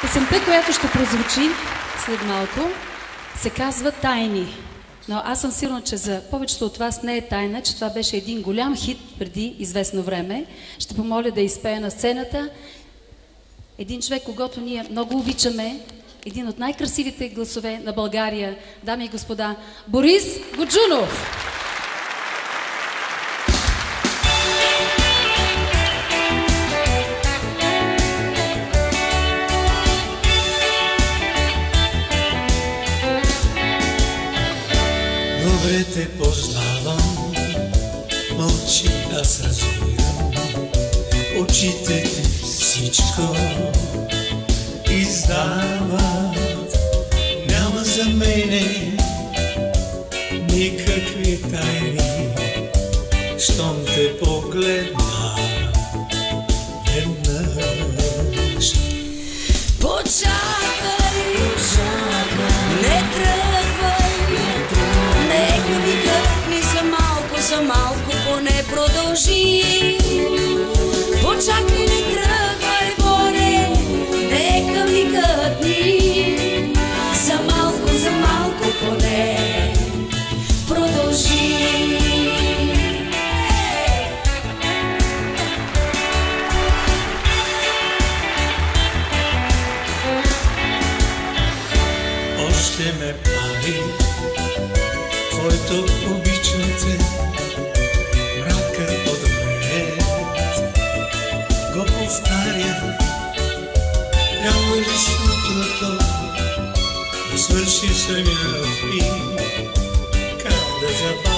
Песента, която ще прозвучи след малко, се казва "Тайни". Но аз съм сигурна, че за повечето от вас не е тайна, че това беше един голям хит преди известно време. Ще помоля да изпея на сцената един човек, когото ние много обичаме, един от най-красивите гласове на България, дами и господа, Борис Гуджунов. Добре те познавам, мълчи, аз разбирам. Очите ти всичко издават. Няма за мене никакви тайни, щом те погледна веднъж. Почакай, не тръгвай, нека викът ми за малко поне продължи. Почакай, не тръгвай, Боре, нека викът ми за малко поне продължи. Още ме пари твоето обичам те, мрака отвред го повтаря. Няма ли сутрото да свърши съня и как да забавя?